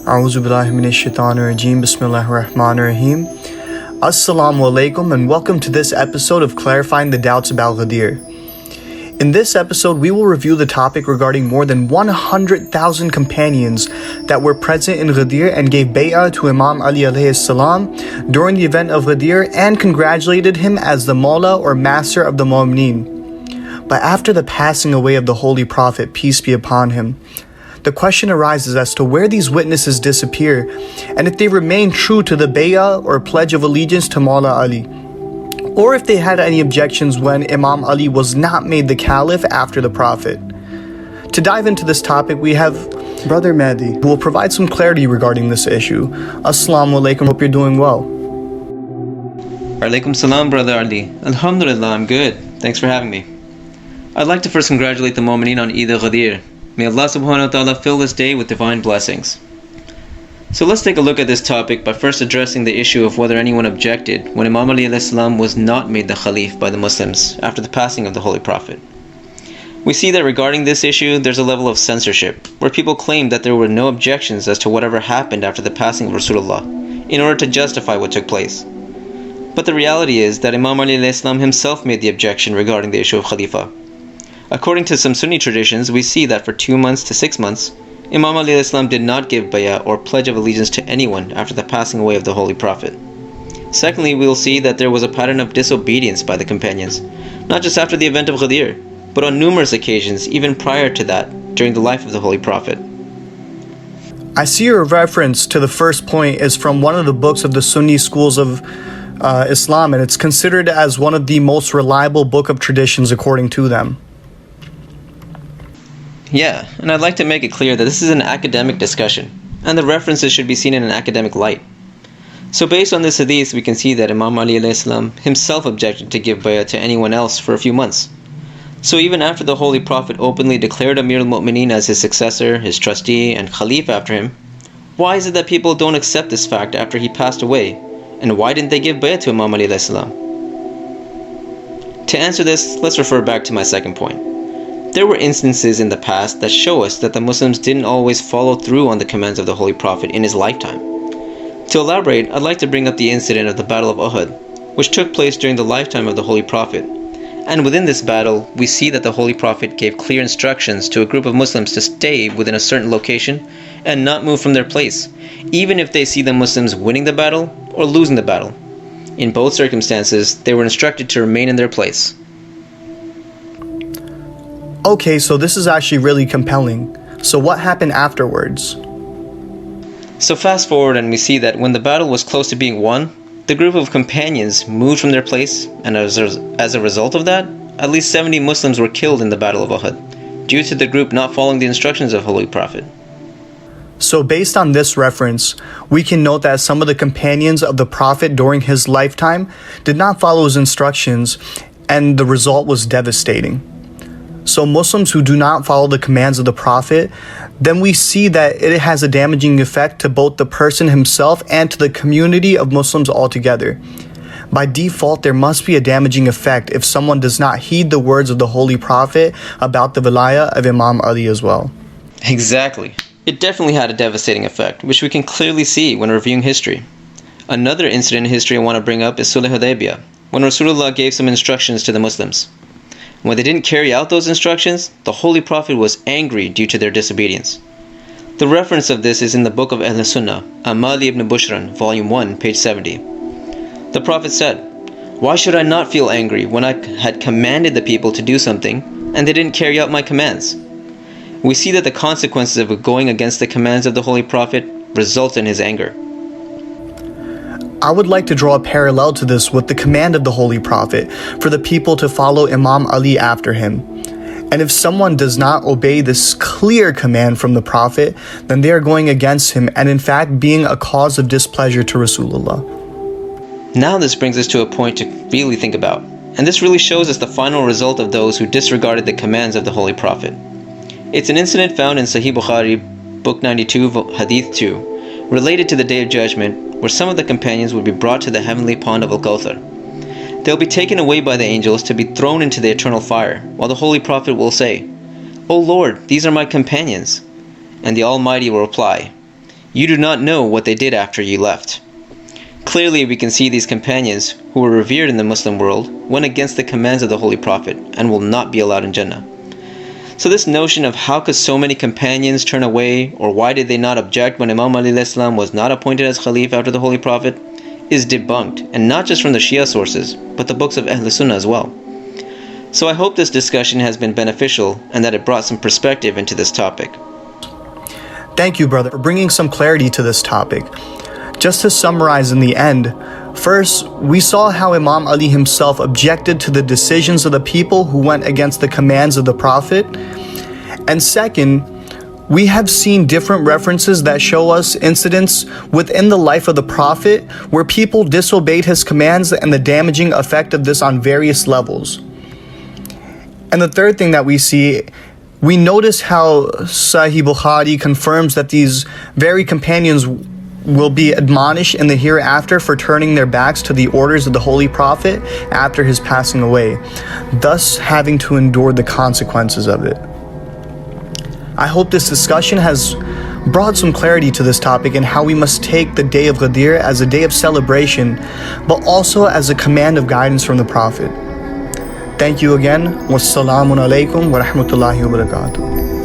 A'udhu billahi minash shaitanir rajeem. Bismillahir rahmanir rahim. Assalamu alaikum and welcome to this episode of Clarifying the Doubts about Ghadeer. In this episode, we will review the topic regarding more than 100,000 companions that were present in Ghadeer and gave bay'ah to Imam Ali alayhi salam during the event of Ghadeer and congratulated him as the Mawla or Master of the Mu'mineen. But after the passing away of the Holy Prophet, peace be upon him, the question arises as to where these witnesses disappear and if they remain true to the bay'ah or pledge of allegiance to Mawla Ali, or if they had any objections when Imam Ali was not made the Caliph after the Prophet. To dive into this topic, we have Brother Mahdi, who will provide some clarity regarding this issue. Assalamu alaikum, hope you're doing well. Alaikum salam, Brother Ali. Alhamdulillah, I'm good. Thanks for having me. I'd like to first congratulate the Mu'mineen on Eid al-Ghadeer. May Allah subhanahu wa ta'ala fill this day with divine blessings. So let's take a look at this topic by first addressing the issue of whether anyone objected when Imam Ali alayhi salam was not made the Khalif by the Muslims after the passing of the Holy Prophet. We see that regarding this issue, there's a level of censorship, where people claim that there were no objections as to whatever happened after the passing of Rasulullah, in order to justify what took place. But the reality is that Imam Ali alayhi salam himself made the objection regarding the issue of Khalifa. According to some Sunni traditions, we see that for 2 months to 6 months, Imam Ali alayhi salam did not give bay'ah or pledge of allegiance to anyone after the passing away of the Holy Prophet. Secondly, we will see that there was a pattern of disobedience by the companions, not just after the event of Ghadeer, but on numerous occasions even prior to that, during the life of the Holy Prophet. I see your reference to the first point is from one of the books of the Sunni schools of Islam, and it's considered as one of the most reliable book of traditions according to them. Yeah, and I'd like to make it clear that this is an academic discussion, and the references should be seen in an academic light. So based on this hadith, we can see that Imam Ali alayhi salam himself objected to give bay'ah to anyone else for a few months. So even after the Holy Prophet openly declared Amir al-Mu'mineen as his successor, his trustee, and Khalif after him, why is it that people don't accept this fact after he passed away? And why didn't they give bay'ah to Imam Ali alayhi salam? To answer this, let's refer back to my second point. There were instances in the past that show us that the Muslims didn't always follow through on the commands of the Holy Prophet in his lifetime. To elaborate, I'd like to bring up the incident of the Battle of Uhud, which took place during the lifetime of the Holy Prophet. And within this battle, we see that the Holy Prophet gave clear instructions to a group of Muslims to stay within a certain location and not move from their place, even if they see the Muslims winning the battle or losing the battle. In both circumstances, they were instructed to remain in their place. Okay, so this is actually really compelling. So what happened afterwards? So fast forward and we see that when the battle was close to being won, the group of companions moved from their place, and as a result of that, at least 70 Muslims were killed in the Battle of Uhud, due to the group not following the instructions of Holy Prophet. So based on this reference, we can note that some of the companions of the Prophet during his lifetime did not follow his instructions, and the result was devastating. So Muslims who do not follow the commands of the Prophet, then we see that it has a damaging effect to both the person himself and to the community of Muslims altogether. By default, there must be a damaging effect if someone does not heed the words of the Holy Prophet about the Vilayah of Imam Ali as well. Exactly. It definitely had a devastating effect, which we can clearly see when reviewing history. Another incident in history I want to bring up is Sulh Hudaybiyah, when Rasulullah gave some instructions to the Muslims. When they didn't carry out those instructions, the Holy Prophet was angry due to their disobedience. The reference of this is in the book of Ahl Sunnah, Amali ibn Bushran, volume 1, page 70. The Prophet said, "Why should I not feel angry when I had commanded the people to do something and they didn't carry out my commands?" We see that the consequences of going against the commands of the Holy Prophet result in his anger. I would like to draw a parallel to this with the command of the Holy Prophet for the people to follow Imam Ali after him. And if someone does not obey this clear command from the Prophet, then they are going against him and in fact being a cause of displeasure to Rasulullah. Now this brings us to a point to really think about, and this really shows us the final result of those who disregarded the commands of the Holy Prophet. It's an incident found in Sahih Bukhari, Book 92, Hadith 2, related to the Day of Judgment, where some of the companions would be brought to the heavenly pond of Al-Kawthar. They'll be taken away by the angels to be thrown into the eternal fire, while the Holy Prophet will say, "O Lord, these are my companions." And the Almighty will reply, You do not know what they did after you left. Clearly, we can see these companions, who were revered in the Muslim world, went against the commands of the Holy Prophet and will not be allowed in Jannah. So this notion of how could so many companions turn away, or why did they not object when Imam Ali al-Islam was not appointed as Khalif after the Holy Prophet, is debunked, and not just from the Shia sources, but the books of Ahl Sunnah as well. So I hope this discussion has been beneficial and that it brought some perspective into this topic. Thank you, brother, for bringing some clarity to this topic. Just to summarize in the end, first, we saw how Imam Ali himself objected to the decisions of the people who went against the commands of the Prophet. And second, we have seen different references that show us incidents within the life of the Prophet where people disobeyed his commands and the damaging effect of this on various levels. And the third thing that we see, we notice how Sahih Bukhari confirms that these very companions will be admonished in the hereafter for turning their backs to the orders of the Holy Prophet after his passing away, thus having to endure the consequences of it. I hope this discussion has brought some clarity to this topic and how we must take the day of Ghadeer as a day of celebration, but also as a command of guidance from the Prophet. Thank you again. Wassalamu alaikum wa rahmatullahi wa barakatuh.